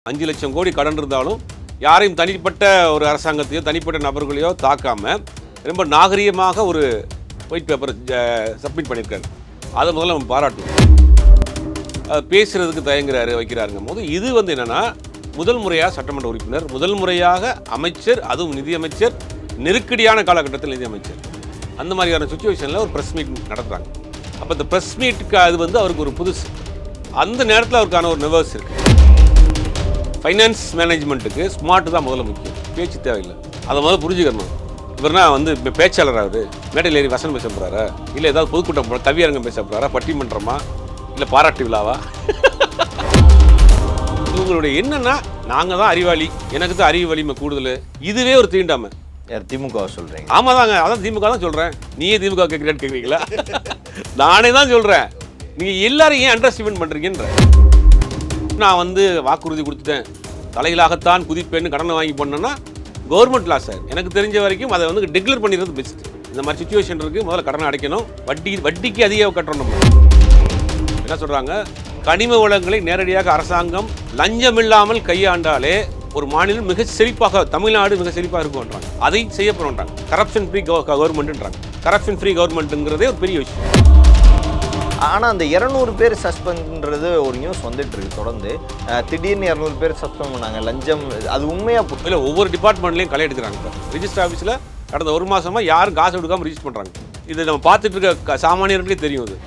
5 லட்சம் கோடி கடன் இருந்தாலும் யாரையும் தனிப்பட்ட ஒரு அரசாங்கத்தையோ தனிப்பட்ட நபர்களையோ தாக்காம ரொம்ப நாகரீகமாக ஒரு ஒயிட் பேப்பர் சப்மிட் பண்ணியிருக்காரு. அதை முதல்ல நம்ம பாராட்டணும். பேசுகிறதுக்கு தயங்குறாரு வைக்கிறாருங்கும் போது இது என்னென்னா முதல் முறையாக சட்டமன்ற உறுப்பினர், முதல் முறையாக அமைச்சர், அதுவும் நிதியமைச்சர், நெருக்கடியான காலகட்டத்தில் நிதியமைச்சர், அந்த மாதிரியான சுச்சுவேஷனில் ஒரு ப்ரெஸ் மீட் நடத்துகிறாங்க. அப்போ இந்த ப்ரெஸ் மீட்டுக்கு அது அவருக்கு ஒரு புதுசு. அந்த நேரத்தில் அவருக்கான ஒரு நர்வஸ் இருக்குது. ஃபைனான்ஸ் மேனேஜ்மெண்ட்டுக்கு ஸ்மார்ட் தான் முதல்ல முக்கியம், பேச்சு தேவையில்லை. அதை முதல்ல புரிஞ்சுக்கணும். இவர்னா பேச்சாளர், அவர் மேடையில் ஏறி வசனம் பேச போகிறாரா, இல்லை ஏதாவது பொதுக்கூட்டம் கவியரங்கம் பேச போகிறாரா, பட்டிமன்றமா, இல்லை பாராட்டு விழாவா? இவங்களுடைய என்னன்னா நாங்கள் தான் அறிவாளி, எனக்கு தான் அறிவு வலிமை கூடுதல், இதுவே ஒரு தீண்டாமை. திமுக சொல்கிறீங்க? ஆமாம் தாங்க, அதான் திமுக தான் சொல்கிறேன். நீயே திமுக கேட்குறேன்னு கேட்குறீங்களா? நானே தான் சொல்கிறேன். நீங்கள் எல்லாரும் ஏன் அண்டர் எஸ்டிமேட் பண்ணுறீங்கன்ற. நான் வாக்குறுதி கொடுத்துட்டேன், தலையிலாகத்தான் குதிப்பேன்னு கடனை வாங்கி பண்ணேன்னா கவர்மெண்ட் லா சார். எனக்கு தெரிஞ்ச வரைக்கும் அதை டிக்ளேர் பண்ணிடுறது பெஸ்ட். இந்த மாதிரி சுச்சுவேஷன் இருக்குது, முதல்ல கடனை அடைக்கணும், வட்டிக்கு அதிகம் கட்டணும். நம்ம என்ன சொல்கிறாங்க, கனிம வளங்களை நேரடியாக அரசாங்கம் லஞ்சம் இல்லாமல் கையாண்டாலே ஒரு மாநிலம் மிக செழிப்பாக, தமிழ்நாடு மிக செழிப்பாக இருக்கும்ன்றாங்க. அதை செய்ய போகிறோன்றாங்க. கரப்ஷன் ஃப்ரீ கவர்மெண்ட்டுன்றாங்க. கரப்ஷன் ஃப்ரீ கவர்மெண்ட்டுங்கிறதே ஒரு பெரிய விஷயம். ஆனால் அந்த 200 பேர் சஸ்பெண்ட்ன்றது ஒரு நியூஸ் வந்துட்டு இருக்கு தொடர்ந்து. திடீர்னு 200 பேர் சஸ்பெண்ட் பண்ணாங்க, லஞ்சம். அது உண்மையாக இல்லை, ஒவ்வொரு டிபார்ட்மெண்ட்லேயும் களை எடுக்கிறாங்க. இப்போ ரிஜிஸ்டர் ஆஃபீஸில் கடந்த ஒரு மாதமாக யாரும் காசு கொடுக்காமல் ரிஜிஸ்டர் பண்ணுறாங்க. இது நம்ம பார்த்துட்டு இருக்க சாமானியர்களே தெரியும். இது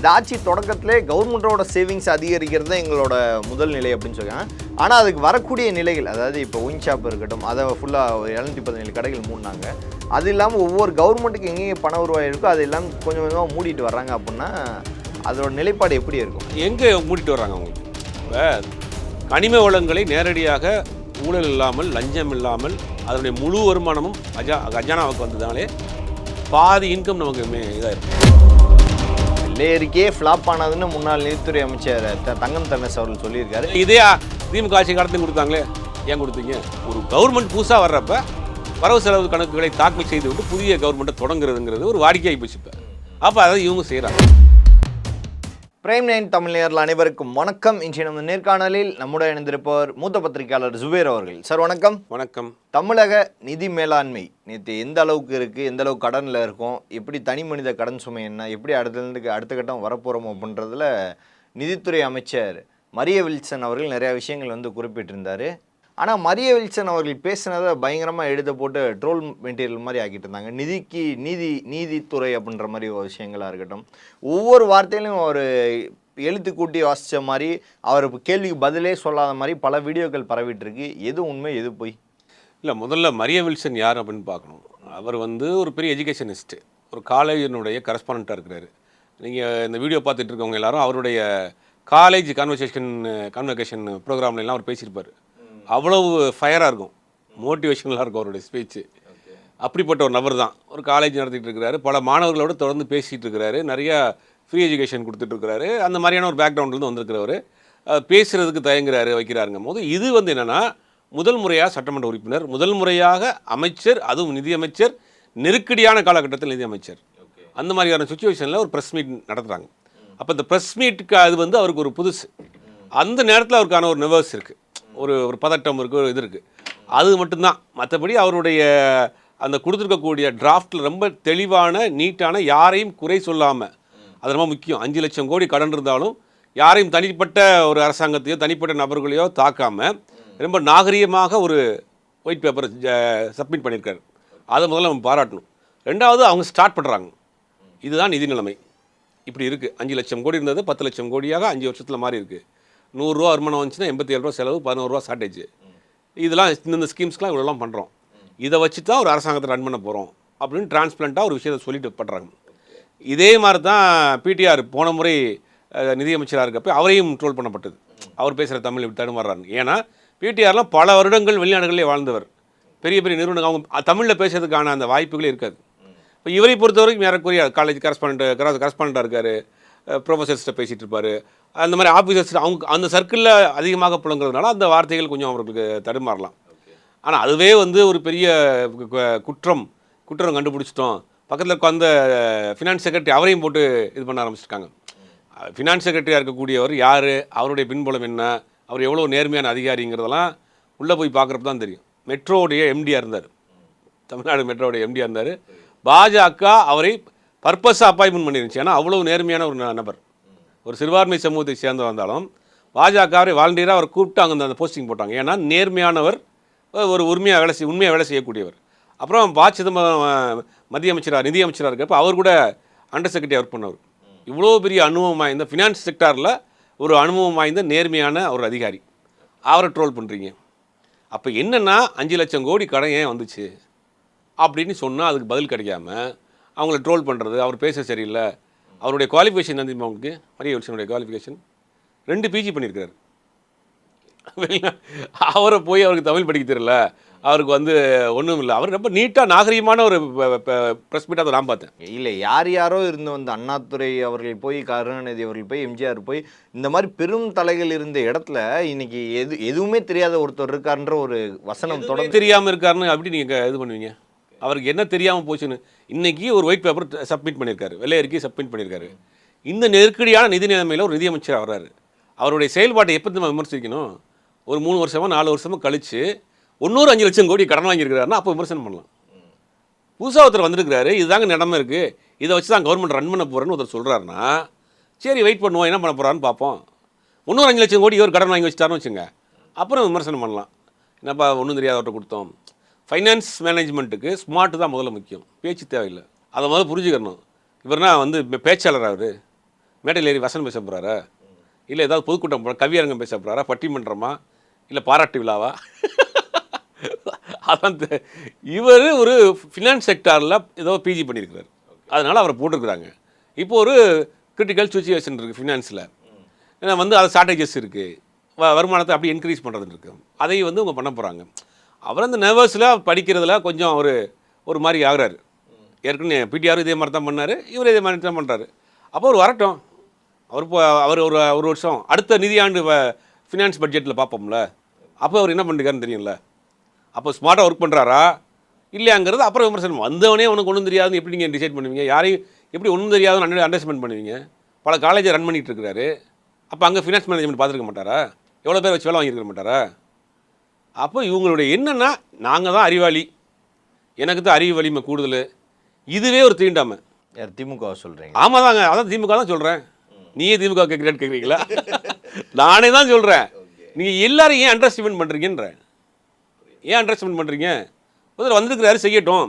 இந்த ஆட்சி தொடக்கத்திலே கவர்மெண்ட்டோட சேவிங்ஸ் அதிகரிக்கிறது தான் எங்களோட முதல் நிலை அப்படின்னு சொல்லுவாங்க. ஆனால் அதுக்கு வரக்கூடிய நிலைகள், அதாவது இப்போ ஒயின் ஷாப் இருக்கட்டும், அதை ஃபுல்லாக 717 கடைகள் மூடினாங்க. அது இல்லாமல் ஒவ்வொரு கவர்மெண்ட்டுக்கு எங்கெங்கே பண உருவாக இருக்கோ அது எல்லாம் கொஞ்சம் கொஞ்சமாக மூடிட்டு வர்றாங்க. அப்படின்னா அதோட நிலைப்பாடு எப்படி இருக்கும்? எங்கே மூடிட்டு வர்றாங்க அவங்களுக்கு? இப்போ கனிம வளங்களை நேரடியாக ஊழல் இல்லாமல், லஞ்சம் இல்லாமல், அதனுடைய முழு வருமானமும் கஜானாவுக்கு வந்ததாலே பாதி இன்கம் நமக்கு இதாக இருக்கும். லேயருக்கே ஃப்ளாப் ஆனதுன்னு முன்னாள் நிதித்துறை அமைச்சர் தங்கம் தென்னரசு அவர்கள் சொல்லியிருக்காரு. இதே திமுக ஆட்சி கடத்தி கொடுத்தாங்களே, ஏன் கொடுத்தீங்க? ஒரு கவர்மெண்ட் புதுசாக வர்றப்ப வரவு செலவு கணக்குகளை தாக்கல் செய்து விட்டு புதிய கவர்மெண்ட்டை தொடங்குறதுங்கிறது ஒரு வாடிக்கையாகி போச்சு. இப்போ அப்போ அதை இவங்க செய்கிறாங்க. பிரைம் 9 தமிழ் நேயர்கள் அனைவருக்கும் வணக்கம். இன்றைய நம்ம நேர்காணலில் நம்முடைய இணைந்திருப்பவர் மூத்த பத்திரிகையாளர் ஜுபேர் அவர்கள். சார் வணக்கம். வணக்கம். தமிழக நிதி மேலாண்மை நேற்று எந்த அளவுக்கு இருக்குது, எந்த அளவுக்கு கடனில் இருக்கும், எப்படி தனி மனித கடன் சுமை என்ன, எப்படி அடுத்த கட்டம் வரப்போகிறோம் அப்படின்றதுல நிதித்துறை அமைச்சர் மரிய வில்சன் அவர்கள் நிறையா விஷயங்கள் குறிப்பிட்டிருந்தார். ஆனால் மரிய வில்சன் அவர்கள் பேசினதை பயங்கரமாக எழுத போட்டு ட்ரோல் மெட்டீரியல் மாதிரி ஆக்கிட்டு இருந்தாங்க. நீதித்துறை அப்படின்ற மாதிரி ஒரு விஷயங்களாக இருக்கட்டும், ஒவ்வொரு வார்த்தையிலும் ஒரு எழுத்து கூட்டி வாசித்த மாதிரி, அவர் கேள்விக்கு பதிலே சொல்லாத மாதிரி பல வீடியோக்கள் பரவிட்டுருக்கு. எது உண்மை, எது போய்? இல்லை, முதல்ல மரிய வில்சன் யார் அப்படின்னு பார்க்கணும். அவர் ஒரு பெரிய எஜுகேஷனிஸ்ட்டு, ஒரு காலேஜினுடைய கரஸ்பாண்டண்ட்டாக இருக்கிறாரு. நீங்கள் இந்த வீடியோ பார்த்துட்டு இருக்கவங்க எல்லாரும் அவருடைய காலேஜ் கான்வெகேஷன் ப்ரோக்ராம்லாம் அவர் பேசியிருப்பார். அவ்வளவு ஃபயராக இருக்கும், மோட்டிவேஷனலாக இருக்கும் அவருடைய ஸ்பீச்சு. அப்படிப்பட்ட ஒரு நபர் தான். ஒரு காலேஜ் நடத்திட்டு இருக்கிறாரு, பல மாணவர்களோடு தொடர்ந்து பேசிகிட்டு இருக்கிறாரு, நிறையா ஃப்ரீ எஜுகேஷன் கொடுத்துட்ருக்கிறாரு. அந்த மாதிரியான ஒரு பேக்ரவுண்ட்லேருந்து வந்திருக்கிறவர் பேசுகிறதுக்கு தயங்குறாரு வைக்கிறாருங்கும் போது இது என்னென்னா முதல் முறையாக சட்டமன்ற உறுப்பினர், முதல் முறையாக அமைச்சர், அதுவும் நிதியமைச்சர், நெருக்கடியான காலகட்டத்தில் நிதியமைச்சர், அந்த மாதிரியான சுச்சுவேஷனில் ஒரு ப்ரெஸ் மீட் நடத்துகிறாங்க. அப்போ இந்த ப்ரெஸ் மீட்டுக்கு அது அவருக்கு ஒரு புதுசு. அந்த நேரத்தில் அவருக்கான ஒரு நர்வஸ் இருக்குது, ஒரு பதட்டம் இருக்குது, ஒரு இது இருக்குது. அது மட்டும்தான். மற்றபடி அவருடைய அந்த கொடுத்துருக்கக்கூடிய டிராஃப்டில் ரொம்ப தெளிவான, நீட்டான, யாரையும் குறை சொல்லாமல், அது ரொம்ப முக்கியம். 5 லட்சம் கோடி கடன் இருந்தாலும் யாரையும் தனிப்பட்ட ஒரு அரசாங்கத்தையோ தனிப்பட்ட நபர்களையோ தாக்காமல் ரொம்ப நாகரீகமாக ஒரு ஒயிட் பேப்பர் சப்மிட் பண்ணியிருக்காரு. அதை முதல்ல நம்ம பாராட்டணும். ரெண்டாவது, அவங்க ஸ்டார்ட் பண்ணுறாங்க. இதுதான் நிதி நிலைமை, இப்படி இருக்குது. 5 லட்சம் கோடி இருந்தது 10 லட்சம் கோடியாக 5 வருஷத்தில் மாறி இருக்குது. 100 ரூபா வருமானம் வந்துச்சுன்னா 87 ரூபா செலவு, 11 ரூபா ஷார்ட்டேஜ். இதெல்லாம் இந்த ஸ்கீம்ஸ்க்கெலாம் இவ்வளோலாம் பண்ணுறோம், இதை வச்சு தான் ஒரு அரசாங்கத்தை ரன் பண்ண போகிறோம் அப்படின்னு டிரான்ஸ்பிளண்ட்டாக ஒரு விஷயத்தை சொல்லிட்டு பண்ணுறாங்க. இதே மாதிரி தான் பிடிஆர் போன முறை நிதியமைச்சராக இருக்கப்போ அவரையும் ட்ரோல் பண்ணப்பட்டது. அவர் பேசுகிற தமிழ் இப்படி தடுமாறுறாங்க. ஏன்னா பிடிஆர்லாம் பல வருடங்கள் வெளிநாடுகளிலே வாழ்ந்தவர், பெரிய பெரிய நிறுவனங்கள், அவங்க தமிழில் பேசுறதுக்கான அந்த வாய்ப்புகளே இருக்காது. இப்போ இவரை பொறுத்த வரைக்கும் ஏறக்குறைய காலேஜ் கரஸ்பாண்டண்ட்டாக இருக்கார், ப்ரொஃபஸர்ஸ்ட்டை பேசிகிட்டு இருப்பார், அந்த மாதிரி ஆஃபீஸர்ஸ் அவங்க அந்த சர்க்கிளில் அதிகமாக புழங்குறதுனால அந்த வார்த்தைகள் கொஞ்சம் அவர்களுக்கு தடுமாறலாம். ஆனால் அதுவே ஒரு பெரிய குற்றம் கண்டுபிடிச்சிட்டோம். பக்கத்தில் இருக்க அந்த ஃபினான்ஸ் செக்ரட்டரி அவரையும் போட்டு இது பண்ண ஆரம்பிச்சிருக்காங்க. ஃபினான்ஸ் செக்ரட்டரியாக இருக்கக்கூடியவர் யார், அவருடைய பின்புலம் என்ன, அவர் எவ்வளோ நேர்மையான அதிகாரிங்கிறதெல்லாம் உள்ளே போய் பார்க்குறப்ப தான் தெரியும். மெட்ரோவுடைய எம்டியாக இருந்தார், தமிழ்நாடு மெட்ரோவுடைய எம்டியாக இருந்தார். பாஜக அவரை பர்பஸாக அப்பாயின்மெண்ட் பண்ணிருந்துச்சு. ஏன்னா அவ்வளோ நேர்மையான ஒரு நபர், ஒரு சிறுபான்மை சமூகத்தை சேர்ந்து வந்தாலும் பாஜக அவரை வாலண்டியராக அவர் கூப்பிட்டு அங்கே அந்த போஸ்டிங் போட்டாங்க. ஏன்னா நேர்மையானவர், ஒரு உண்மையாக வேலை செய்யக்கூடியவர். அப்புறம் ப. சிதம்பரம் மத்திய அமைச்சராக நிதி அமைச்சராக இருக்கப்போ அவர் கூட அண்டர் செக்ரட்டரி ஒர்க் பண்ணவர். இவ்வளோ பெரிய அனுபவம் வாய்ந்த ஃபினான்ஸ் செக்டாரில் ஒரு அனுபவம் வாய்ந்த நேர்மையான ஒரு அதிகாரி, அவரை ட்ரோல் பண்ணுறீங்க. அப்போ என்னென்னா 5 லட்சம் கோடி கடன் ஏன் வந்துச்சு அப்படின்னு சொன்னால் அதுக்கு பதில் கிடைக்காம அவங்கள ட்ரோல் பண்ணுறது, அவர் பேச சரியில்லை. அவருடைய குவாலிஃபிகேஷன் தெரியுமா உங்களுக்கு? மரிய வில்சனுடைய குவாலிஃபிகேஷன் 2 பிஜி பண்ணியிருக்காரு. அவரை போய் அவருக்கு தமிழ் படிக்க தெரியல, அவருக்கு வந்து ஒன்றும் இல்லை. அவர் ரொம்ப நீட்டாக நாகரீகமான ஒரு ப்ரெஸ் மீட்டாக அதை நான் பார்த்தேன். இல்லை, யாரோ இருந்து வந்து அண்ணாதுரை அவர்கள் போய், கருணாநிதி அவர்கள் போய், எம்ஜிஆர் போய், இந்த மாதிரி பெரும் தலைகள் இருந்த இடத்துல இன்னைக்கு எதுவுமே தெரியாத ஒருத்தர் இருக்காருன்ற ஒரு வசனம் தொடர்ந்து தெரியாமல் இருக்காருன்னு அப்படி நீங்கள் இது பண்ணுவீங்க? அவருக்கு என்ன தெரியாமல் போச்சுன்னு இன்றைக்கி ஒரு ஒயிட் பேப்பர் சப்மிட் பண்ணியிருக்காரு, வெள்ளை அறிக்கை சப்மிட் பண்ணியிருக்காரு. இந்த நெருக்கடியான நிதி நிலைமையில் ஒரு நிதியமைச்சர் வர்றாரு. அவருடைய செயல்பாட்டை எப்போ நம்ம விமர்சிக்கணும்? ஒரு 3 வருஷமோ 4 வருஷமோ கழித்து இன்னொரு 5 லட்சம் கோடி கடன் வாங்கியிருக்கிறாருன்னா அப்போ விமர்சனம் பண்ணலாம். புதுசாக ஒருத்தர் வந்திருக்கிறாரு, இதுதாங்க நிலைமை இருக்குது, இதை வச்சு தான் கவர்மெண்ட் ரன் பண்ண போகிறேன்னு ஒருத்தர் சொல்கிறாருன்னா சரி வெயிட் பண்ணுவோம், என்ன பண்ண போகிறான்னு பார்ப்போம். இன்னொரு 5 லட்சம் கோடி இவர் கடன் வாங்கி வச்சுட்டாருன்னு வச்சுங்க, அப்புறம் விமர்சனம் பண்ணலாம். என்னப்பா ஒன்றும் தெரியாதவர்கிட்ட கொடுத்தோம். ஃபைனான்ஸ் மேனேஜ்மெண்ட்டுக்கு ஸ்மார்ட்டு தான் முதல்ல முக்கியம், பேச்சு தேவையில்லை. அதை முதல்ல புரிஞ்சுக்கணும். இவர்னா வந்து பேச்சாளர், அவர் மேடையில் ஏறி வசனம் பேச போகிறாரா, இல்லை ஏதாவது பொதுக்கூட்டம் கவியரங்கம் பேச போகிறாரா, பட்டிமன்றமா, இல்லை பாராட்டு விழாவா? அதான் இவர் ஒரு ஃபினான்ஸ் செக்டாரில் ஏதோ பிஜி பண்ணியிருக்கிறார், அதனால் அவரை போட்டிருக்கிறாங்க. இப்போ ஒரு கிரிட்டிக்கல் சுச்சுவேஷன் இருக்குது ஃபினான்ஸில், ஏன்னா வந்து அது ஸ்ட்ராட்டஜிஸ் இருக்குது, வருமானத்தை அப்படி இன்க்ரீஸ் பண்ணுறது இருக்குது, அதை வந்து அவங்க பண்ண போகிறாங்க. அவர் அந்த நர்வஸில் படிக்கிறதுல கொஞ்சம் ஒரு மாதிரி ஆகிறாரு. ஏற்கனவே பிடிஆர் இதே மாதிரி தான் பண்ணார், இவர் இதே மாதிரி தான் பண்ணுறாரு. அப்போ அவர் வரட்டும், அவர் ஒரு வருஷம் அடுத்த நிதியாண்டு ஃபினான்ஸ் பட்ஜெட்டில் பார்ப்போம்ல, அப்போ அவர் என்ன பண்ணிருக்காருன்னு தெரியும்ல. அப்போ ஸ்மார்ட்டாக ஒர்க் பண்ணுறாரா இல்லையாங்கிறது அப்புறம் விமர்சனம். வந்தவனே உனக்கு ஒன்றும் தெரியாதுன்னு எப்படி நீங்கள் டிசைட் பண்ணுவீங்க? யாரையும் எப்படி ஒன்றும் தெரியாதுன்னு அண்டர்ஸ்டாண்ட் பண்ணுவீங்க? பல காலேஜை ரன் பண்ணிகிட்டு இருக்கிறாரு. அப்போ அங்கே ஃபினான்ஸ் மேனேஜ்மெண்ட் பார்த்துருக்க மாட்டாரா? எவ்வளோ பேர் வச்சு வேலை வாங்கியிருக்க மாட்டாரா? அப்போ இவங்களுடைய என்னென்னா, நாங்கள் தான் அறிவாளி, எனக்கு தான் அறிவு வலிமை கூடுதல், இதுவே ஒரு தீண்டாமை. யார் திமுக சொல்கிறீங்க? ஆமாம் தாங்க, அதான் திமுக தான் சொல்கிறேன். நீயே திமுக கேட்குறீங்களா? நானே தான் சொல்கிறேன். நீங்கள் எல்லாரும் ஏன் அண்டர்ஸ்டிமேட் பண்ணுறீங்கன்ற, ஏன் அண்டர்ஸ்டிமேட் பண்ணுறீங்க? முதல்ல வந்திருக்கிறாரு, செய்யட்டும்.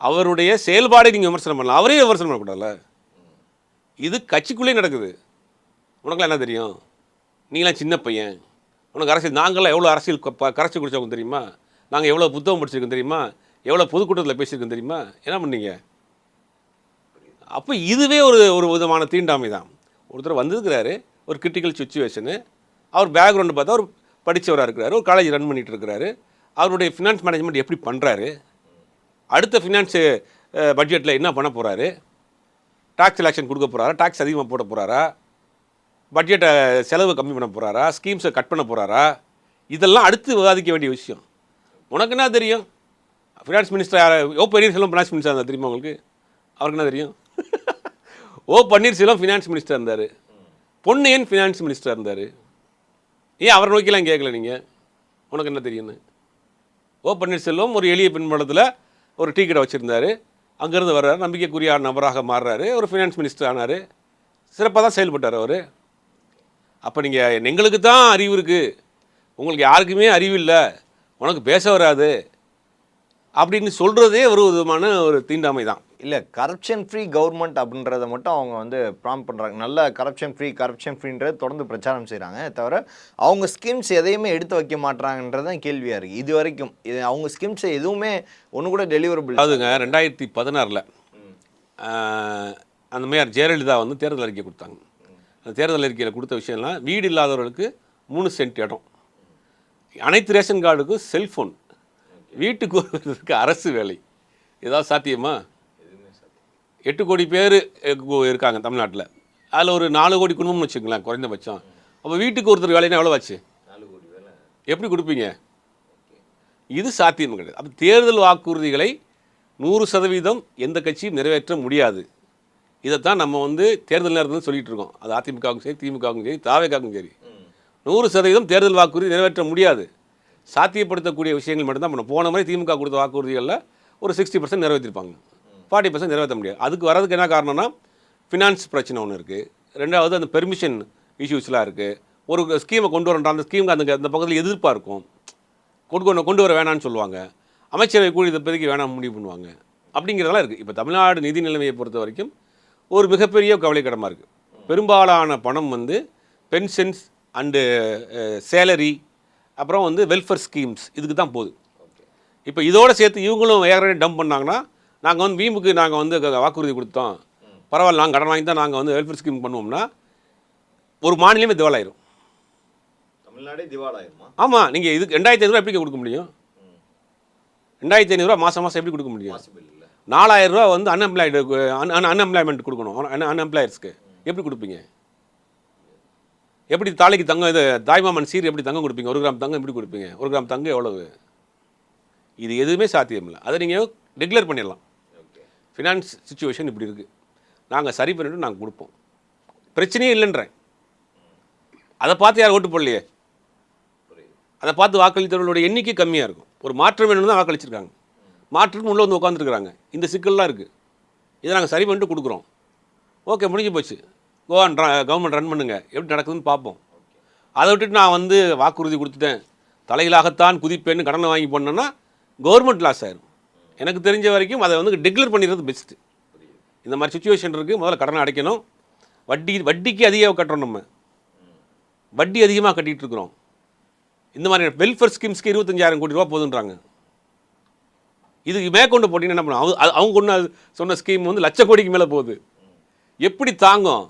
அவருடைய செயல்பாடை நீங்கள் விமர்சனம் பண்ணலாம், அவரே விமர்சனம் பண்ணக்கூடாதுல்ல. இது கட்சிக்குள்ளே நடக்குது. உனக்குலாம் என்ன தெரியும்? நீங்களாம் சின்ன பையன், உனக்கு அரசியல், நாங்களாம் எவ்வளோ அரசியல் கரைச்சி குடிச்சவங்க தெரியுமா? நாங்கள் எவ்வளோ புத்தகம் படிச்சிருக்கோம் தெரியுமா? எவ்வளோ பொதுக்கூட்டத்தில் பேசியிருக்கோம் தெரியுமா? என்ன பண்ணீங்க? அப்போ இதுவே ஒரு விதமான தீண்டாமை தான். ஒருத்தர் வந்திருக்கிறாரு, ஒரு கிரிட்டிக்கல் சுச்சுவேஷனு, அவர் பேக்ரவுண்டு பார்த்தா அவர் படித்தவராக இருக்கிறாரு, ஒரு காலேஜ் ரன் பண்ணிகிட்டு இருக்கிறாரு, அவருடைய ஃபினான்ஸ் மேனேஜ்மெண்ட் எப்படி பண்ணுறாரு, அடுத்த ஃபினான்ஸு பட்ஜெட்டில் என்ன பண்ண போகிறாரு, டாக்ஸ் எலெக்ஷன் கொடுக்க போகிறாரா, டாக்ஸ் அதிகமாக போட போகிறாரா, பட்ஜெட்டை செலவு கம்மி பண்ண போகிறாரா, ஸ்கீம்ஸை கட் பண்ண போகிறாரா, இதெல்லாம் அடுத்து விவாதிக்க வேண்டிய விஷயம். உனக்கு என்ன தெரியும்? ஃபினான்ஸ் மினிஸ்டர் ஓ பன்னீர்செல்வம் ஃபினான்ஸ் மினிஸ்டர் இருந்தால் தெரியுமா உங்களுக்கு? அவருக்கு என்ன தெரியும்? ஓ பன்னீர்செல்வம் ஃபினான்ஸ் மினிஸ்டர் இருந்தார், பொன்னையன் ஃபினான்ஸ் மினிஸ்டர் இருந்தார். ஏன் அவரை நோக்கிலாம் கேட்கல நீங்கள்? உனக்கு என்ன தெரியும்னு. ஓ பன்னீர்செல்வம் ஒரு எளிய பின்பலத்தில் ஒரு டீ கடை வச்சுருந்தார், அங்கேருந்து வர்றாரு, நம்பிக்கைக்குரிய நபராக மாறுறாரு, ஒரு ஃபினான்ஸ் மினிஸ்டர் ஆனார், சிறப்பாக தான் செயல்பட்டார் அவர். அப்போ நீங்கள் எங்களுக்கு தான் அறிவு இருக்குது, உங்களுக்கு யாருக்குமே அறிவு இல்லை, உனக்கு பேச வராது அப்படின்னு சொல்கிறதே ஒரு விதமான ஒரு தீண்டாமை தான். இல்லை, கரப்ஷன் ஃப்ரீ கவர்மெண்ட் அப்படின்றத மட்டும் அவங்க வந்து ப்ராம் பண்ணுறாங்க. நல்ல கரப்ஷன் ஃப்ரீன்றது தொடர்ந்து பிரச்சாரம் செய்கிறாங்க, தவிர அவங்க ஸ்கீம்ஸ் எதையுமே எடுத்து வைக்க மாட்டாங்கன்றது தான் கேள்வியாக இருக்குது. இது வரைக்கும் அவங்க ஸ்கீம்ஸை எதுவுமே ஒன்று கூட டெலிவரபிள். அதுங்க 2016 அந்த மாதிரி ஜெயலலிதா வந்து தேர்தல் அறிக்கை கொடுத்தாங்க. அந்த தேர்தல் அறிக்கையில் கொடுத்த விஷயம்லாம், வீடு இல்லாதவர்களுக்கு 3 சென்ட் இடம், அனைத்து ரேஷன் கார்டுக்கும் செல்ஃபோன், வீட்டுக்கு வருவதற்கு அரசு வேலை. ஏதாவது சாத்தியமா? 8 கோடி பேர் இருக்காங்க தமிழ்நாட்டில், அதில் ஒரு 4 கோடி குடும்பம்னு வச்சுக்கலாம் குறைந்தபட்சம். அப்போ வீட்டுக்கு ஒருத்தர் வேலைன்னா எவ்வளோ ஆச்சு? 4 கோடி வேலை எப்படி கொடுப்பீங்க? இது சாத்தியம் கிடையாது. அப்போ தேர்தல் வாக்குறுதிகளை 100% எந்த கட்சியும் நிறைவேற்ற முடியாது. இதைத்தான் நம்ம வந்து தேர்தல் நேரத்தில் சொல்லிகிட்டு இருக்கோம். அது அதிமுகவுக்கும் சரி, திமுகவுக்கும் சரி, தாவேக்காவுக்கும் சரி. 100% தேர்தல் வாக்குறுதி நிறைவேற்ற முடியாது. சாத்தியப்படுத்தக்கூடிய விஷயங்கள் மட்டும்தான் பண்ணணும். போன முறை திமுக கொடுத்த வாக்குறுதிகளில் ஒரு 60% நிறைவேற்றிருப்பாங்க, 40% நிறைவேற்ற முடியாது. அதுக்கு வரதுக்கு என்ன காரணம்னா ஃபினான்ஸ் பிரச்சனை ஒன்று இருக்குது, ரெண்டாவது அந்த பெர்மிஷன் இஷ்யூஸ்லாம் இருக்குது. ஒரு ஸ்கீமை கொண்டு வரன்ற அந்த ஸ்கீமுக்கு அந்த பக்கத்தில் எதிர்ப்பாக இருக்கும், கொண்டு வர வேணான்னு சொல்லுவாங்க, அமைச்சரவை கூடி இதை இப்போதைக்கு வேணாம் முடிவு பண்ணுவாங்க, அப்படிங்கிறதெல்லாம் இருக்குது. இப்போ தமிழ்நாடு நிதி நிலைமையை பொறுத்த வரைக்கும் ஒரு மிகப்பெரிய கவலைக்கிடமாக இருக்குது. பெரும்பாலான பணம் வந்து பென்ஷன்ஸ் அண்டு சேலரி, அப்புறம் வந்து வெல்ஃபேர் ஸ்கீம்ஸ், இதுக்கு தான் போகுது. இப்போ இதோடு சேர்த்து இவங்களும் ஏற்கனவே டம்ப் பண்ணாங்கன்னா, நாங்கள் வந்து வீம்புக்கு நாங்கள் வந்து வாக்குறுதி கொடுத்தோம், பரவாயில்ல நாங்கள் கடன் வாங்கி தான் நாங்கள் வந்து வெல்ஃபேர் ஸ்கீம் பண்ணுவோம்னா ஒரு மாநிலமே திவாலாயிரும். தமிழ்நாடே திவாலாயிருமா? ஆமாம். நீங்கள் இதுக்கு 2500 எப்படி கொடுக்க முடியும்? 2500 மாதம் எப்படி கொடுக்க முடியும்? 4000 ரூபா வந்து அன்எம்ப்ளாய்மெண்ட் கொடுக்கணும், அன்எம்ப்ளாயர்ஸ்க்கு எப்படி கொடுப்பீங்க? எப்படி தாலிக்கு தங்கம், இது தாய்மாமன் சீர் எப்படி தங்கம் கொடுப்பீங்க? 1 கிராம் தங்கம் எப்படி கொடுப்பீங்க? 1 கிராம் தங்கம் எவ்வளவு? இது எதுவுமே சாத்தியம் இல்லை. அதை நீங்கள் டிக்ளேர் பண்ணிடலாம், ஃபினான்ஸ் சுச்சுவேஷன் இப்படி இருக்குது, நாங்கள் சரி பண்ணிவிட்டு நாங்கள் கொடுப்போம், பிரச்சனையே இல்லைன்றேன். அதை பார்த்து யார் ஓட்டு போடலையே, அதை பார்த்து வாக்களித்தவர்களுடைய எண்ணிக்கை கம்மியாக இருக்கும். ஒரு மாற்றம் வேணும்னு தான் வாக்களிச்சிருக்காங்க, மாற்றம்னு உள்ளே வந்து உட்காந்துருக்குறாங்க. இந்த சிக்கல்லாம் இருக்குது, இதை நாங்கள் சரி பண்ணிட்டு கொடுக்குறோம், ஓகே முடிஞ்சு போச்சு, கவர்மெண்ட் ரன் பண்ணுங்க, எப்படி நடக்குதுன்னு பார்ப்போம். அதை விட்டுட்டு நான் வந்து வாக்குறுதி கொடுத்துட்டேன், தலையிலாகத்தான் குதிப்பேன்னு கடனை வாங்கி போனேன்னா கவர்மெண்ட் லாஸ் ஆயிரும். எனக்கு தெரிஞ்ச வரைக்கும் அதை வந்து டிக்ளேர் பண்ணிடுறது பெஸ்ட்டு. இந்த மாதிரி சுச்சுவேஷன் இருக்குது, முதல்ல கடனை அடைக்கணும். வட்டிக்கு அதிகம் கட்டுறோம், நம்ம வட்டி அதிகமாக கட்டிகிட்டு இருக்கிறோம். இந்த மாதிரி வெல்ஃபேர் ஸ்கீம்ஸ்க்கு 25,000 கோடி ரூபா போதுன்றாங்க. இதுக்கு மேற்கொண்டு போட்டிங்கன்னா என்ன பண்ணும்? அவங்க கொண்டு சொன்ன ஸ்கீம் வந்து லட்ச கோடிக்கு மேலே போகுது, எப்படி தாங்கும்?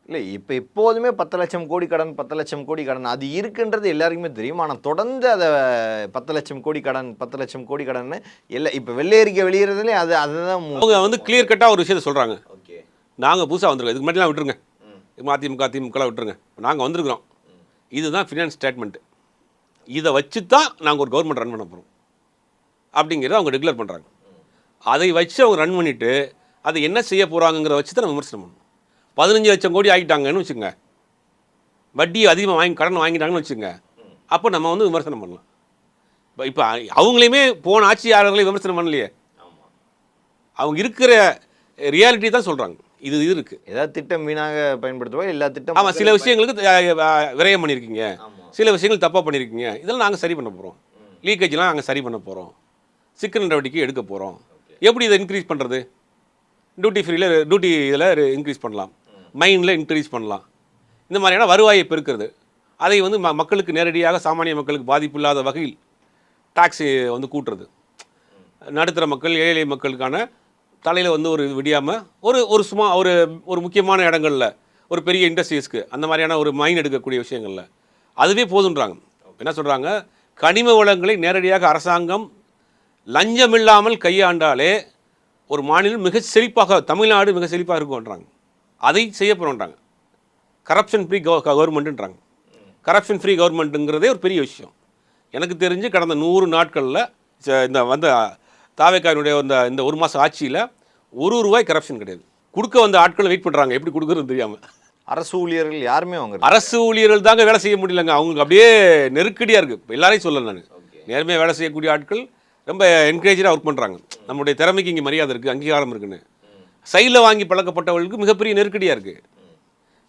இல்லை, இப்போ எப்போதுமே 10 லட்சம் கோடி கடன், 10 லட்சம் கோடி கடன் அது இருக்குன்றது எல்லாருக்குமே தெரியும். ஆனால் தொடர்ந்து அதை 10 லட்சம் கோடி கடன், 10 லட்சம் கோடி கடன் எல்லாம் இப்போ வெள்ளையறிக்கை வெளியிறதுலேயே அதுதான் அவங்க வந்து கிளியர் கட்டாக ஒரு விஷயத்தை சொல்கிறாங்க. ஓகே, நாங்கள் புதுசாக வந்துருக்கோம், இதுக்கு மட்டும் விட்டுருங்க, அதிமுக திமுகலாம் விட்டுருங்க, நாங்கள் வந்திருக்கிறோம், இதுதான் ஃபினான்ஸ் ஸ்டேட்மெண்ட்டு, இதை வச்சு தான் நாங்கள் ஒரு கவர்மெண்ட் ரன் பண்ண போகிறோம் அப்படிங்கிறத அவங்க டிக்ளேர் பண்ணுறாங்க. அதை வச்சு அவங்க ரன் பண்ணிவிட்டு அதை என்ன செய்ய போகிறாங்கிறத வச்சு தான் நம்ம விமர்சனம் பண்ணணும். 15 லட்சம் கோடி ஆகிட்டாங்கன்னு வச்சுங்க, வட்டி அதிகமாக கடன் வாங்கிட்டாங்கன்னு வச்சுங்க, அப்போ நம்ம வந்து விமர்சனம் பண்ணலாம். இப்போ அவங்களையுமே போன ஆட்சியாளர்களையும் விமர்சனம் பண்ணலையே, அவங்க இருக்கிற ரியாலிட்டி தான் சொல்கிறாங்க. இது இருக்குது, ஏதாவது திட்டம் வீணாக பயன்படுத்துவா, எல்லா திட்டம். ஆமாம், சில விஷயங்களுக்கு விரயம் பண்ணியிருக்கீங்க, சில விஷயங்கள் தப்பாக பண்ணியிருக்கீங்க, இதெல்லாம் நாங்கள் சரி பண்ண போகிறோம், லீக்கேஜ்லாம் நாங்கள் சரி பண்ண போகிறோம், சிக்கல் நடவடிக்கை எடுக்க போகிறோம். எப்படி இதை இன்க்ரீஸ் பண்ணுறது? டியூட்டி இதில் இன்க்ரீஸ் பண்ணலாம், மைனில் இன்க்ரீஸ் பண்ணலாம், இந்த மாதிரியான வருவாயை பெருக்கிறது. அதை வந்து மக்களுக்கு நேரடியாக சாமானிய மக்களுக்கு பாதிப்பு இல்லாத வகையில் டாக்ஸி வந்து கூட்டுறது, நடுத்தர மக்கள் ஏழை மக்களுக்கான தலையில் வந்து ஒரு விடியாமல் ஒரு சும்மா ஒரு முக்கியமான இடங்களில் ஒரு பெரிய இண்டஸ்ட்ரீஸ்க்கு அந்த மாதிரியான ஒரு மைன் எடுக்கக்கூடிய விஷயங்களில் அதுவே போதுன்றாங்க. என்ன சொல்கிறாங்க? கனிம வளங்களை நேரடியாக அரசாங்கம் லஞ்சமில்லாமல் கையாண்டாலே ஒரு மாநிலம் மிக செழிப்பாக, தமிழ்நாடு மிக செழிப்பாக இருக்கும்ன்றாங்க. அதை செய்ய போகிறோன்றாங்க. கரப்ஷன் ஃப்ரீ கவர்மெண்ட்டுன்றாங்க. கரப்ஷன் ஃப்ரீ கவர்மெண்ட்டுங்கிறதே ஒரு பெரிய விஷயம். எனக்கு தெரிஞ்சு கடந்த 100 நாட்களில் இந்த வந்த தாவேக்காவினுடைய இந்த 1 மாத ஆட்சியில் ₹1 கரப்ஷன் கிடையாது. கொடுக்க வந்த ஆட்களை வெயிட் பண்ணுறாங்க, எப்படி கொடுக்குறதுன்னு தெரியாமல். அரசு ஊழியர்கள் யாருமே அவங்க அரசு ஊழியர்கள் தாங்க வேலை செய்ய முடியலங்க, அவங்களுக்கு அப்படியே நெருக்கடியாக இருக்குது. இப்போ எல்லாரையும் சொல்லலை நான், நேர்மையாக வேலை செய்யக்கூடிய ஆட்கள் ரொம்ப என்கரேஜாக ஒர்க் பண்ணுறாங்க. நம்மளுடைய திறமைக்கு இங்கே மரியாதை இருக்குது, அங்கீகாரம் இருக்குன்னு. சைடில் வாங்கி பழக்கப்பட்டவர்களுக்கு மிகப்பெரிய நெருக்கடியாக இருக்குது.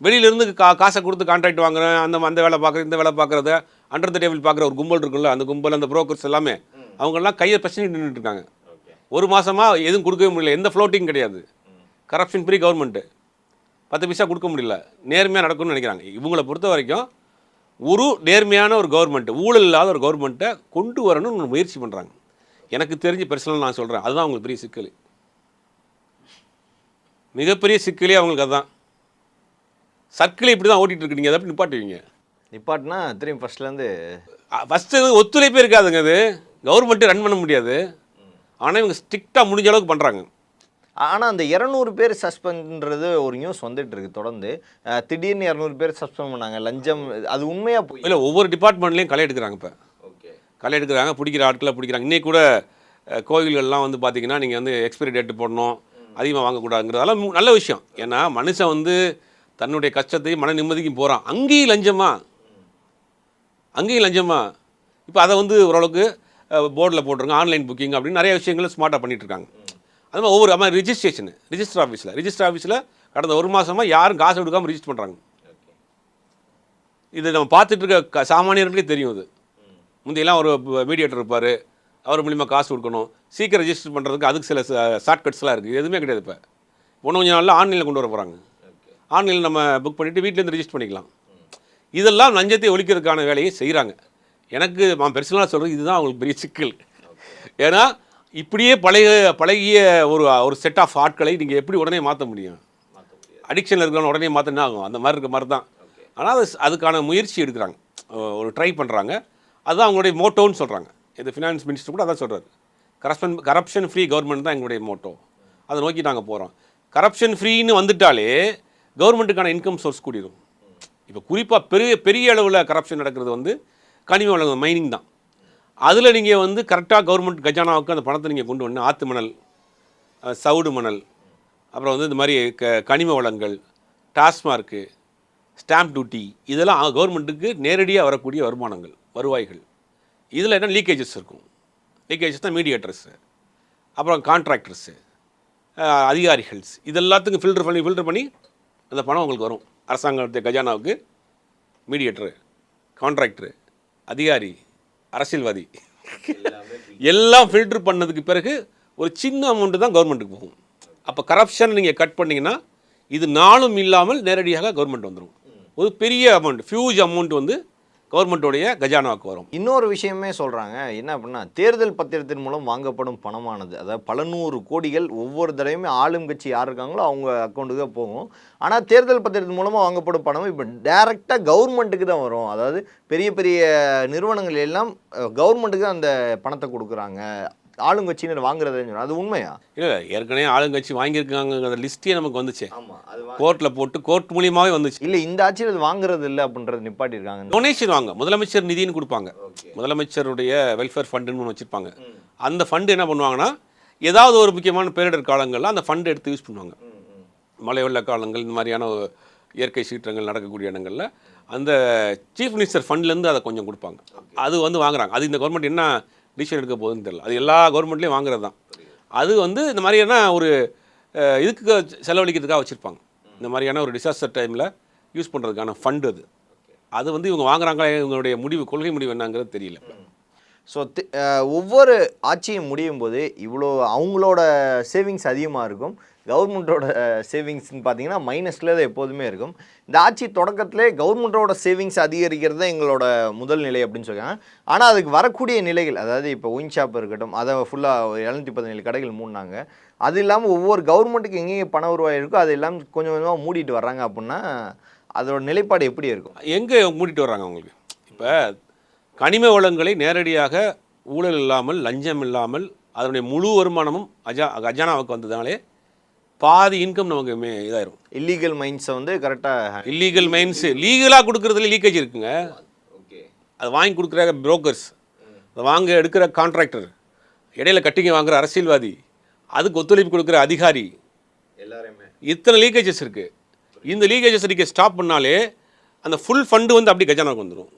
வெளியிலேருந்து காசை கொடுத்து கான்ட்ராக்ட் வாங்குறேன், அந்த வேலை பார்க்குறேன், இந்த வேலை பார்க்குறத அண்டர் த டேபிள் பார்க்குற ஒரு கும்பல் இருக்குல்ல, அந்த கும்பல், அந்த புரோக்கர்ஸ் எல்லாமே அவங்கெல்லாம் கையை பிரச்சனை நின்றுட்டு இருக்காங்க. 1 மாதமாக எதுவும் கொடுக்கவே முடியல, எந்த ஃப்ளோட்டிங் கிடையாது. கரப்ஷன் ஃப்ரீ கவர்மெண்ட்டு, 10 பைசா கொடுக்க முடியல, நேர்மையாக நடக்கும்னு நினைக்கிறாங்க. இவங்களை பொறுத்த வரைக்கும் ஒரு நேர்மையான ஒரு கவர்மெண்ட்டு, ஊழல் இல்லாத ஒரு கவர்மெண்ட்டை கொண்டு வரணும்னு முயற்சி பண்ணுறாங்க. எனக்கு தெரிஞ்சு பர்சனலாக நான் சொல்கிறேன், அதுதான் அவங்களுக்கு பெரிய சிக்கல், மிகப்பெரிய சிக்கலே அவங்களுக்கு. அதுதான் சர்க்கிளை இப்படி தான் ஓட்டிகிட்டு இருக்கு. நீங்கள் அதை எப்படி நிப்பாட்டுவீங்க? நிப்பாட்டினா திரும்பி ஃபஸ்ட்டு ஒத்துழைப்பே இருக்காதுங்க. அது கவர்மெண்ட்டு ரன் பண்ண முடியாது. ஆனால் இவங்க ஸ்ட்ரிக்டாக முடிஞ்ச அளவுக்கு பண்ணுறாங்க. ஆனால் அந்த 200 பேர் சஸ்பெண்ட்ன்றது ஒரு நியூஸ் வந்துட்டு இருக்கு தொடர்ந்து. திடீர்னு 200 பேர் சஸ்பெண்ட் பண்ணாங்க, லஞ்சம். அது உண்மையாக போய் இல்லை, ஒவ்வொரு டிபார்ட்மெண்ட்லேயும் களை எடுக்கிறாங்க. இப்போ களை எடுக்கிறாங்க, பிடிக்கிற ஆட்களை பிடிக்கிறாங்க. இன்றைக்கி கூட கோவில்கள்லாம் வந்து பார்த்தீங்கன்னா நீங்கள் வந்து எக்ஸ்பைரி டேட்டு போடணும், அதிகமாக வாங்கக்கூடாதுங்கிறதெல்லாம் நல்ல விஷயம். ஏன்னா மனுஷன் வந்து தன்னுடைய கஷ்டத்தையும் மன நிம்மதிக்கும் போகிறான், அங்கேயும் லஞ்சமாக அங்கேயும் லஞ்சமா? இப்போ அதை வந்து ஓரளவுக்கு போர்டில் போட்டுருங்க, ஆன்லைன் புக்கிங் அப்படின்னு நிறைய விஷயங்கள் ஸ்மார்ட்டாக பண்ணிட்டு இருக்காங்க. அது மாதிரி ஒவ்வொரு மாதிரி ரிஜிஸ்டர் ஆஃபீஸில் கடந்த ஒரு மாதமாக யாரும் காசு கொடுக்காமல் ரிஜிஸ்டர் பண்ணுறாங்க. இது நம்ம பார்த்துட்டு இருக்க சாமானியர்களுக்கே தெரியும். இது முந்தையெல்லாம் ஒரு மீடியேட்டர் இருப்பார், அவர் மூலிமா காசு கொடுக்கணும், சீக்கிரம் ரிஜிஸ்டர் பண்ணுறதுக்கு அதுக்கு சில ஷார்ட்கட்ஸ்லாம் இருக்குது. எதுவுமே கிடையாது. இப்போ கொஞ்சம் நாளில் ஆன்லைனில் கொண்டு வர போகிறாங்க. ஆன்லைனில் நம்ம புக் பண்ணிவிட்டு வீட்டிலேருந்து ரிஜிஸ்டர் பண்ணிக்கலாம். இதெல்லாம் லஞ்சத்தை ஒழிக்கிறதுக்கான வேலையை செய்கிறாங்க. எனக்கு நான் பெர்சனலாக சொல்கிறது இதுதான் அவங்களுக்கு பெரிய சிக்கல். ஏன்னா இப்படியே பழகிய ஒரு செட் ஆஃப் ஆட்களை நீங்கள் எப்படி உடனே மாற்ற முடியும்? அடிக்ஷனில் இருக்கிறவங்க உடனே மாற்றினா ஆகும். அந்த மாதிரி இருக்க மாதிரி தான். ஆனால் அதுக்கான முயற்சி எடுக்கிறாங்க, ஒரு ட்ரை பண்ணுறாங்க. அதுதான் அவங்களுடைய மோட்டோன்னு சொல்கிறாங்க. இந்த ஃபினான்ஸ் மினிஸ்டர் கூட அதான் சொல்கிறார். கரப்ஷன் ஃப்ரீ கவர்மெண்ட் தான் எங்களுடைய மோட்டோ. அதை நோக்கி நாங்கள் போகிறோம். கரப்ஷன் ஃப்ரீன்னு வந்துட்டாலே கவர்மெண்ட்டுக்கான இன்கம் சோர்ஸ் கூடிடும். இப்போ குறிப்பாக பெரிய அளவில் கரப்ஷன் நடக்கிறது வந்து கனிம வளங்கள், மைனிங் தான். அதில் நீங்கள் வந்து கரெக்டாக கவர்மெண்ட் கஜானாவுக்கு அந்த பணத்தை நீங்கள் கொண்டு வந்து ஆற்று மணல், சவுடு மணல், அப்புறம் வந்து இந்த மாதிரி கனிம வளங்கள், டாஸ்மார்க்கு, ஸ்டாம்ப் டியூட்டி, இதெல்லாம் கவர்மெண்ட்டுக்கு நேரடியாக வரக்கூடிய வருவாய்கள். இதில் என்ன லீக்கேஜஸ் இருக்கும்? லீக்கேஜஸ் தான் மீடியேட்டர்ஸு, அப்புறம் கான்ட்ராக்டர்ஸு, அதிகாரிகள்ஸ், இதெல்லாத்துக்கும் ஃபில்டர் பண்ணி அந்த பணம் உங்களுக்கு வரும். அரசாங்கத்துடைய கஜானாவுக்கு மீடியேட்டரு, கான்ட்ராக்டரு, அதிகாரி, அரசியல்வாதி எல்லாம் ஃபில்டர் பண்ணதுக்கு பிறகு ஒரு சின்ன அமௌண்ட்டு தான் கவர்மெண்ட்டுக்கு போகும். அப்போ கரப்ஷன் நீங்கள் கட் பண்ணிங்கன்னா இது நாளும் இல்லாமல் நேரடியாக கவர்மெண்ட் வந்துடும். ஒரு பெரிய அமௌண்ட், ஃபியூஜ் அமௌண்ட் வந்து கவர்மெண்ட்டோடைய கஜானாவுக்கு வரும். இன்னொரு விஷயமே சொல்கிறாங்க, என்ன அப்படின்னா தேர்தல் பத்திரத்தின் மூலம் வாங்கப்படும் பணமானது, அதாவது பல நூறு கோடிகள் ஒவ்வொரு தடவையுமே ஆளும் கட்சி யார் இருக்காங்களோ அவங்க அக்கௌண்ட்டுக்கு தான் போகும். ஆனால் தேர்தல் பத்திரத்தின் மூலமாக வாங்கப்படும் பணம் இப்போ டைரெக்டாக கவர்மெண்ட்டுக்கு தான் வரும். அதாவது பெரிய பெரிய நிறுவனங்கள் எல்லாம் கவர்மெண்ட்டுக்கு தான் அந்த பணத்தை கொடுக்குறாங்க, ஆளுங்கட்சியினர் வாங்குறதுன்னு சொன்னால் அது உண்மையா? இல்லை, ஏற்கனவே ஆளுங்கட்சி வாங்கியிருக்காங்க லிஸ்ட்டே நமக்கு வந்துச்சு. கோர்ட்டில் போட்டு கோர்ட் மூலியமாகவே வந்துச்சு. இல்லை, இந்த ஆட்சியில் அது வாங்குறது இல்லை அப்படின்றது நிப்பாட்டியிருக்காங்க. டொனேஷன் வாங்க, முதலமைச்சர் நிதின்னு கொடுப்பாங்க. முதலமைச்சருடைய வெல்ஃபேர் ஃபண்டுன்னு ஒன்று வச்சுருப்பாங்க. அந்த ஃபண்டு என்ன பண்ணுவாங்கன்னா, ஏதாவது ஒரு முக்கியமான பேரிடர் காலங்களில் அந்த ஃபண்டு எடுத்து யூஸ் பண்ணுவாங்க. மழை வெள்ள காலங்கள், இந்த மாதிரியான இயற்கை சீற்றங்கள் நடக்கக்கூடிய இடங்களில் அந்த சீஃப் மினிஸ்டர் ஃபண்ட்லேருந்து அதை கொஞ்சம் கொடுப்பாங்க. அது வந்து வாங்குறாங்க. அது இந்த கவர்மெண்ட் என்ன டிசிஷன் எடுக்க போகுதுன்னு தெரியல. அது எல்லா கவர்மெண்ட்லேயும் வாங்குறது தான். அது வந்து இந்த மாதிரியான ஒரு இதுக்கு செலவழிக்கிறதுக்காக வச்சுருப்பாங்க. இந்த மாதிரியான ஒரு டிசாஸ்டர் டைமில் யூஸ் பண்ணுறதுக்கான ஃபண்டு அது. அது வந்து இவங்க வாங்குறாங்க. இவங்களுடைய கொள்கை முடிவு என்னங்கிறது தெரியல. ஸோ ஒவ்வொரு ஆட்சியும் முடியும் போது இவ்வளோ அவங்களோட சேவிங்ஸ் அதிகமாக இருக்கும், கவர்மெண்ட்டோட சேவிங்ஸ்ன்னு பார்த்தீங்கன்னா மைனஸில் தான் எப்போதுமே இருக்கும். இந்த ஆட்சி தொடக்கத்திலே கவர்மெண்ட்டோட சேவிங்ஸ் அதிகரிக்கிறது தான் எங்களோட முதல் நிலை அப்படின்னு சொல்லுவாங்க. ஆனால் அதுக்கு வரக்கூடிய நிலைகள், அதாவது இப்போ ஒயின் ஷாப் இருக்கட்டும், அதை ஃபுல்லாக 717 கடைகள் மூடினாங்க. அது இல்லாமல் ஒவ்வொரு கவர்மெண்ட்டுக்கு எங்கெங்கே பண உருவாக இருக்கோ அது எல்லாம் கொஞ்சம் கொஞ்சமாக மூடிட்டு வர்றாங்க. அப்படின்னா அதோட நிலைப்பாடு எப்படி இருக்கும்? எங்கே மூடிட்டு வர்றாங்க அவங்களுக்கு? இப்போ கனிம வளங்களை நேரடியாக ஊழல் இல்லாமல், லஞ்சம் இல்லாமல், அதனுடைய முழு வருமானமும் கஜானாவுக்கு வந்ததுனாலே பாதி இன்கம் நமக்கு இதாயிரும். இல்லீகல் மைன்ஸை வந்து கரெக்டாக, இல்லீகல் மைன்ஸு லீகலாக கொடுக்குறதுல லீக்கேஜ் இருக்குங்க. அது வாங்கி கொடுக்குற புரோக்கர்ஸ், அதை எடுக்கிற கான்ட்ராக்டர், இடையில கட்டிங்க வாங்குகிற அரசியல்வாதி, அதுக்கு ஒத்துழைப்பு கொடுக்குற அதிகாரி, எல்லாருமே இத்தனை லீக்கேஜஸ் இருக்குது. இந்த லீக்கேஜஸ் நீங்கள் ஸ்டாப் பண்ணாலே அந்த ஃபுல் ஃபண்டு வந்து அப்படி கஜானாவுக்கு வந்துடும்.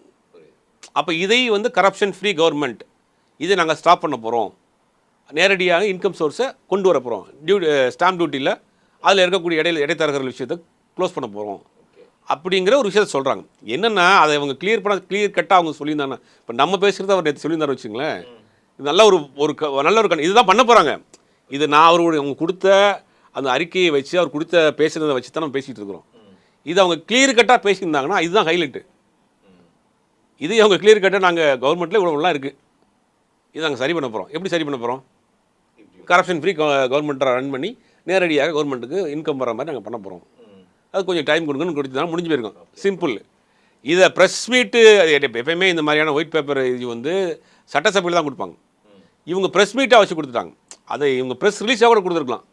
அப்போ இதை வந்து கரப்ஷன் ஃப்ரீ கவர்மெண்ட், இதை நாங்கள் ஸ்டாப் பண்ண போகிறோம். நேரடியாக இன்கம் சோர்ஸை கொண்டு வர போகிறோம். ஸ்டாம்ப் டியூட்டியில் அதில் இருக்கக்கூடிய இடைத்தரகர்கள் விஷயத்தை க்ளோஸ் பண்ண போகிறோம் அப்படிங்கிற ஒரு விஷயத்தை சொல்கிறாங்க. என்னென்னா அதை அவங்க கிளியர் கட்டாக அவங்க சொல்லியிருந்தாங்க. இப்போ நம்ம பேசுகிறத அவர் நேற்று சொல்லியிருந்தாரு வச்சுங்களேன். இது நல்ல நல்ல ஒரு இதுதான் பண்ண போகிறாங்க. இது நான் அவங்க கொடுத்த அந்த அறிக்கையை வச்சு, அவர் கொடுத்த பேசுகிறத வச்சு தான் நம்ம பேசிகிட்டு இருக்கிறோம். இது அவங்க கிளியர் கட்டாக பேசியிருந்தாங்கன்னா இதுதான் ஹைலைட்டு. இது அவங்க கிளியர் கட்டாக நாங்கள் கவர்மெண்ட்டில் இவ்வளோலாம் இருக்குது, இது நாங்கள் சரி பண்ண போகிறோம். எப்படி சரி பண்ண போகிறோம்? கரப்ஷன் ஃப்ரீ கவர்மெண்ட்டை ரன் பண்ணி நேரடியாக கவர்மெண்ட்டுக்கு இன்கம் வர மாதிரி நாங்கள் பண்ண போகிறோம். அது கொஞ்சம் டைம் கொடுங்கன்னு கொடுத்துதான் முடிஞ்சு போயிருக்கோம். சிம்பிள். இதை ப்ரெஸ் மீட்டு எப்பயுமே இந்த மாதிரியான ஒயிட் பேப்பர் இது வந்து சட்டசபையில் தான் கொடுப்பாங்க. இவங்க ப்ரெஸ் மீட்டாக வச்சு கொடுத்துட்டாங்க. அதை இவங்க ப்ரெஸ் ரிலீஸாக கூட கொடுத்துருக்கலாம்.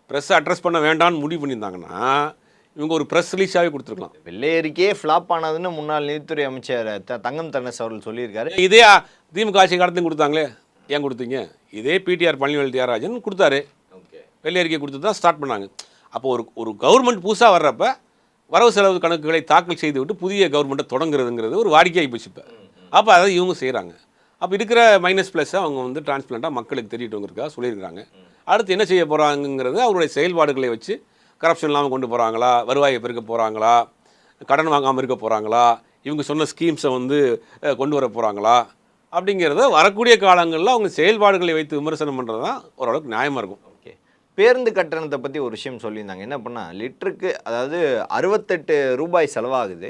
ப்ரெஸ்ஸை அட்ரஸ் பண்ண வேண்டான்னு முடிவு பண்ணியிருந்தாங்கன்னா இவங்க ஒரு ப்ரெஸ் ரிலீஸாகவே கொடுத்துருக்கலாம். வெள்ளை அறிக்கையே ஃப்ளாப் ஆனதுன்னு முன்னாள் நிதித்துறை அமைச்சர் தங்கம் தென்னரசு அவர்கள் சொல்லியிருக்காரு. இதே திமுக ஆட்சி காலத்தையும் கொடுத்தாங்களே, ஏன் கொடுத்தீங்க? இதே பிடிஆர் பழனிவேல் தியாகராஜன் கொடுத்தாரு, வெள்ளை அறிக்கை கொடுத்து தான் ஸ்டார்ட் பண்ணாங்க. அப்போ ஒரு கவர்மெண்ட் புதுசாக வர்றப்ப வரவு செலவு கணக்குகளை தாக்கல் செய்து விட்டு புதிய கவர்மெண்ட்டை தொடங்குறதுங்கிறது ஒரு வாடிக்கையாகி போச்சு. இப்போ அப்போ அதை இவங்க செய்கிறாங்க. அப்போ இருக்கிற மைனஸ் ப்ளஸ்ஸை அவங்க வந்து டிரான்ஸ்பிளண்ட்டாக மக்களுக்கு தெரியட்டுங்கிறதுக்காக சொல்லியிருக்கிறாங்க. அடுத்து என்ன செய்ய போகிறாங்கங்கிறது அவருடைய செயல்பாடுகளை வச்சு கரப்ஷன் இல்லாமல் கொண்டு போகிறாங்களா, வருவாயை பெருக்க போகிறாங்களா, கடன் வாங்காமல் இருக்க போகிறாங்களா, இவங்க சொன்ன ஸ்கீம்ஸை வந்து கொண்டு வர போகிறாங்களா அப்படிங்கிறத வரக்கூடிய காலங்களில் அவங்க செயல்பாடுகளை வைத்து விமர்சனம் பண்ணுறது தான் ஓரளவுக்கு நியாயமாக இருக்கும். ஓகே. பேருந்து கட்டணத்தை பற்றி ஒரு விஷயம் சொல்லியிருந்தாங்க. என்ன பண்ணால் லிட்டருக்கு அதாவது 68 ரூபாய் செலவாகுது,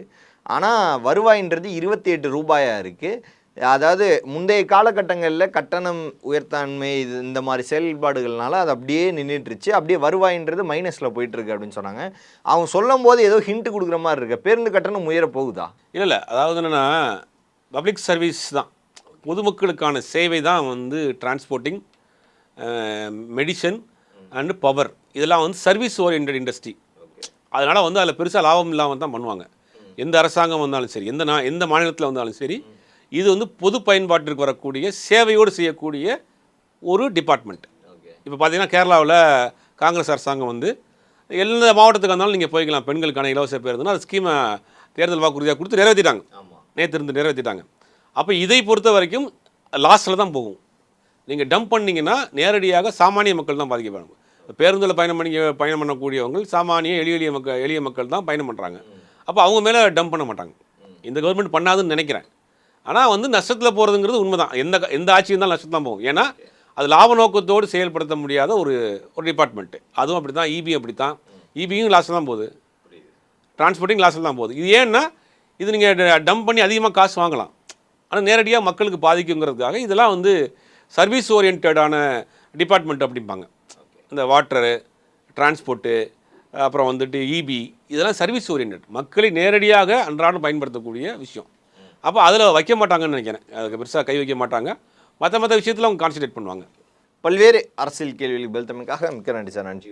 ஆனால் வருவாயின்றது 28 ரூபாயாக இருக்குது. அதாவது முந்தைய காலகட்டங்களில் கட்டணம் உயர்த்தாண்மை இது இந்த மாதிரி செயல்பாடுகள்னால அது அப்படியே நின்றுட்டுருச்சு, அப்படியே வருவாயின்றது மைனஸில் போயிட்டுருக்கு அப்படின்னு சொன்னாங்க. அவங்க சொல்லும் போது ஏதோ ஹிண்ட் கொடுக்குற மாதிரி இருக்கு. பேருந்து கட்டணம் உயர போகுதா? இல்லை, அதாவது என்னென்னா பப்ளிக் சர்வீஸ் தான், பொதுமக்களுக்கான சேவை தான் வந்து டிரான்ஸ்போர்ட்டிங், மெடிசன் அண்டு பவர், இதெல்லாம் வந்து சர்வீஸ் ஓரியன்ட் இண்டஸ்ட்ரி. அதனால் வந்து அதில் பெருசாக லாபம் இல்லாமல் தான் பண்ணுவாங்க. எந்த அரசாங்கம் வந்தாலும் சரி, எந்த மாநிலத்தில் வந்தாலும் சரி, இது வந்து பொது பயன்பாட்டிற்கு வரக்கூடிய சேவையோடு செய்யக்கூடிய ஒரு டிபார்ட்மெண்ட். இப்போ பார்த்தீங்கன்னா கேரளாவில் காங்கிரஸ் அரசாங்கம் வந்து எந்த மாவட்டத்துக்கு வந்தாலும் நீங்கள் போய்க்கலாம், பெண்களுக்கான இலவச பேருந்துன்னா அது ஸ்கீமை தேர்தல் வாக்குறுதியாக கொடுத்து நிறைவேற்றிட்டாங்க. நேற்று இருந்து நிறைவேற்றிட்டாங்க. அப்போ இதை பொறுத்த வரைக்கும் லாஸ்ட்டில் தான் போகும். நீங்கள் டம்ப் பண்ணிங்கன்னா நேரடியாக சாமானிய மக்கள் தான் பாதிக்கப்படுவாங்க. பேருந்தில் பயணம் பண்ணக்கூடியவங்க சாமானிய எளிய மக்கள் தான் பயணம் பண்ணுறாங்க. அப்போ அவங்க மேலே டம்ப் பண்ண மாட்டாங்க. இந்த கவர்மெண்ட் பண்ணாதுன்னு நினைக்கிறேன். ஆனால் வந்து நஷ்டத்தில் போகிறதுங்கிறது உண்மை தான். எந்த ஆட்சி இருந்தாலும் நஷ்டம் தான் போகும். ஏன்னா அது லாப நோக்கத்தோடு செயல்படுத்த முடியாத ஒரு டிபார்ட்மெண்ட்டு. அதுவும் அப்படி தான். இபி அப்படி தான். இபியும் லாஸில் தான் போகுது, டிரான்ஸ்போர்ட்டிங் லாஸில் தான் போகுது. இது ஏன்னா இது நீங்கள் டம்ப் பண்ணி அதிகமாக காசு வாங்கலாம், ஆனால் நேரடியாக மக்களுக்கு பாதிக்குங்கிறதுக்காக இதெல்லாம் வந்து சர்வீஸ் ஓரியன்டான டிபார்ட்மெண்ட் அப்படிம்பாங்க. இந்த வாட்டரு, டிரான்ஸ்போர்ட்டு, அப்புறம் வந்துட்டு இபி, இதெல்லாம் சர்வீஸ் ஓரியன்ட், மக்களை நேரடியாக அன்றாடம் பயன்படுத்தக்கூடிய விஷயம். அப்போ அதில் வைக்க மாட்டாங்கன்னு நினைக்கிறேன். அதுக்கு பெருசாக கை வைக்க மாட்டாங்க. மற்ற விஷயத்தில் அவங்க கான்சன்ட்ரேட் பண்ணுவாங்க. பல்வேறு அரசியல் கேள்விகளுக்கு பதில் தமிழுக்காக மிக்க நன்றி சார். நன்றி.